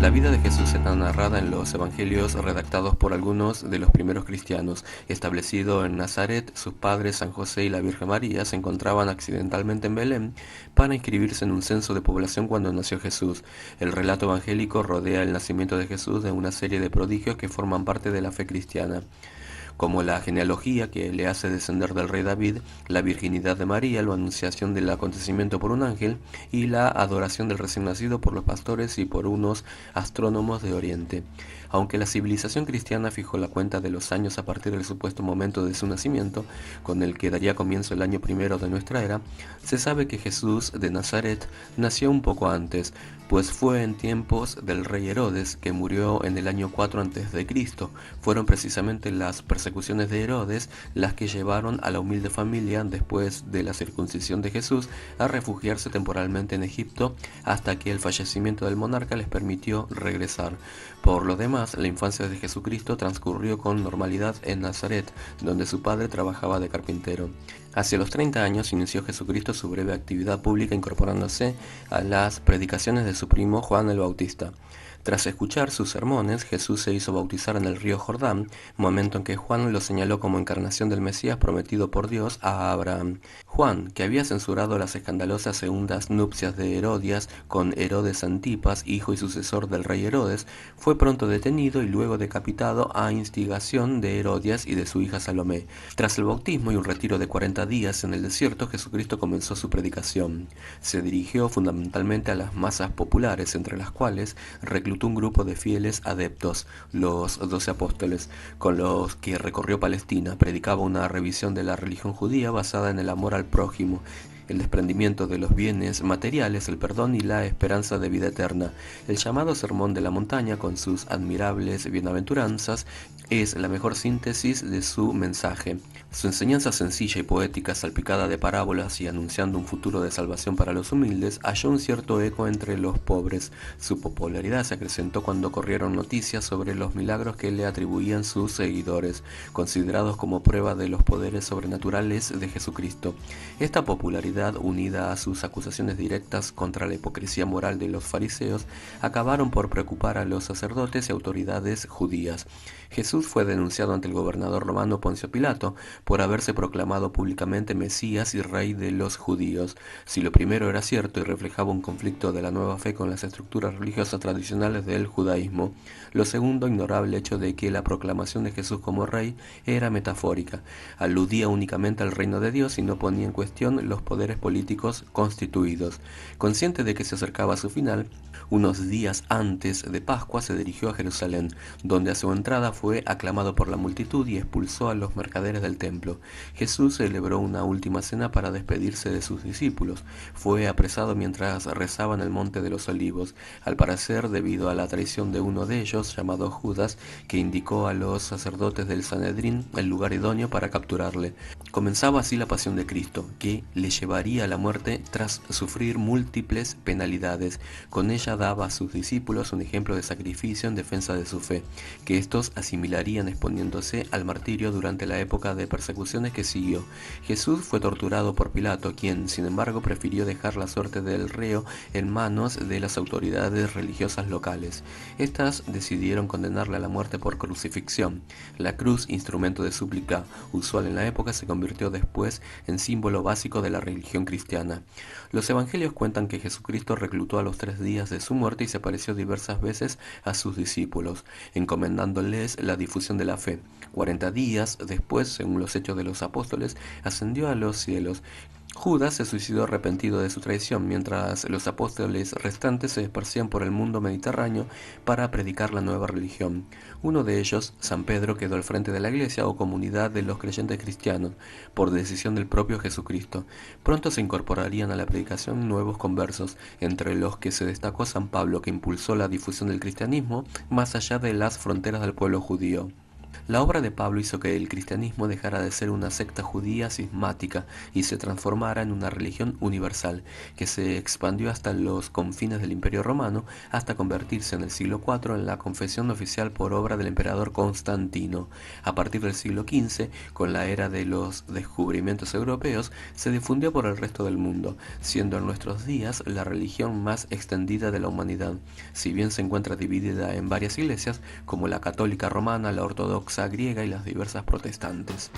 La vida de Jesús está narrada en los evangelios redactados por algunos de los primeros cristianos. Establecido en Nazaret, sus padres, San José y la Virgen María, se encontraban accidentalmente en Belén para inscribirse en un censo de población cuando nació Jesús. El relato evangélico rodea el nacimiento de Jesús de una serie de prodigios que forman parte de la fe cristiana, como la genealogía que le hace descender del rey David, la virginidad de María, la anunciación del acontecimiento por un ángel y la adoración del recién nacido por los pastores y por unos astrónomos de Oriente. Aunque la civilización cristiana fijó la cuenta de los años a partir del supuesto momento de su nacimiento, con el que daría comienzo el año primero de nuestra era, se sabe que Jesús de Nazaret nació un poco antes, pues fue en tiempos del rey Herodes, que murió en el año 4 a.C. Fueron precisamente las persecuciones de Herodes las que llevaron a la humilde familia, después de la circuncisión de Jesús, a refugiarse temporalmente en Egipto hasta que el fallecimiento del monarca les permitió regresar. Por lo demás, la infancia de Jesucristo transcurrió con normalidad en Nazaret, donde su padre trabajaba de carpintero. Hacia los 30 años inició Jesucristo su breve actividad pública incorporándose a las predicaciones de su primo Juan el Bautista. Tras escuchar sus sermones, Jesús se hizo bautizar en el río Jordán, momento en que Juan lo señaló como encarnación del Mesías prometido por Dios a Abraham. Juan, que había censurado las escandalosas segundas nupcias de Herodias con Herodes Antipas, hijo y sucesor del rey Herodes, fue pronto detenido y luego decapitado a instigación de Herodias y de su hija Salomé. Tras el bautismo y un retiro de 40 días en el desierto, Jesucristo comenzó su predicación. Se dirigió fundamentalmente a las masas populares, entre las cuales reclutó un grupo de fieles adeptos, los 12 apóstoles, con los que recorrió Palestina. Predicaba una revisión de la religión judía basada en el amor al prójimo, el desprendimiento de los bienes materiales, el perdón y la esperanza de vida eterna. El llamado Sermón de la Montaña, con sus admirables bienaventuranzas, es la mejor síntesis de su mensaje. Su enseñanza sencilla y poética, salpicada de parábolas y anunciando un futuro de salvación para los humildes, halló un cierto eco entre los pobres. Su popularidad se acrecentó cuando corrieron noticias sobre los milagros que le atribuían sus seguidores, considerados como prueba de los poderes sobrenaturales de Jesucristo. Esta popularidad, unida a sus acusaciones directas contra la hipocresía moral de los fariseos, acabaron por preocupar a los sacerdotes y autoridades judías. Jesús fue denunciado ante el gobernador romano Poncio Pilato por haberse proclamado públicamente Mesías y Rey de los judíos. Si lo primero era cierto y reflejaba un conflicto de la nueva fe con las estructuras religiosas tradicionales del judaísmo, lo segundo ignoraba el hecho de que la proclamación de Jesús como Rey era metafórica, aludía únicamente al reino de Dios y no ponía en cuestión los poderes políticos constituidos. Consciente de que se acercaba a su final, unos días antes de Pascua se dirigió a Jerusalén, donde a su entrada fue aclamado por la multitud y expulsó a los mercaderes del templo. Jesús celebró una última cena para despedirse de sus discípulos. Fue apresado mientras rezaba en el Monte de los Olivos, al parecer debido a la traición de uno de ellos, llamado Judas, que indicó a los sacerdotes del Sanedrín el lugar idóneo para capturarle. Comenzaba así la pasión de Cristo, que le llevaría a la muerte tras sufrir múltiples penalidades. Con ella daba a sus discípulos un ejemplo de sacrificio en defensa de su fe, que estos asimilarían exponiéndose al martirio durante la época de persecuciones que siguió. Jesús fue torturado por Pilato, quien, sin embargo, prefirió dejar la suerte del reo en manos de las autoridades religiosas locales. Estas decidieron condenarle a la muerte por crucifixión. La cruz, instrumento de súplica usual en la época, se convirtió después en símbolo básico de la religión cristiana. Los evangelios cuentan que Jesucristo reclutó a los 3 días de su muerte y se apareció diversas veces a sus discípulos, encomendándoles la difusión de la fe. 40 días después, según los Hechos de los Apóstoles, ascendió a los cielos. Judas se suicidó arrepentido de su traición, mientras los apóstoles restantes se esparcían por el mundo mediterráneo para predicar la nueva religión. Uno de ellos, San Pedro, quedó al frente de la iglesia o comunidad de los creyentes cristianos, por decisión del propio Jesucristo. Pronto se incorporarían a la predicación nuevos conversos, entre los que se destacó San Pablo, que impulsó la difusión del cristianismo más allá de las fronteras del pueblo judío. La obra de Pablo hizo que el cristianismo dejara de ser una secta judía cismática y se transformara en una religión universal, que se expandió hasta los confines del Imperio Romano, hasta convertirse en el siglo IV en la confesión oficial por obra del emperador Constantino. A partir del siglo XV, con la era de los descubrimientos europeos, se difundió por el resto del mundo, siendo en nuestros días la religión más extendida de la humanidad, si bien se encuentra dividida en varias iglesias, como la católica romana, la ortodoxa griega y las diversas protestantes.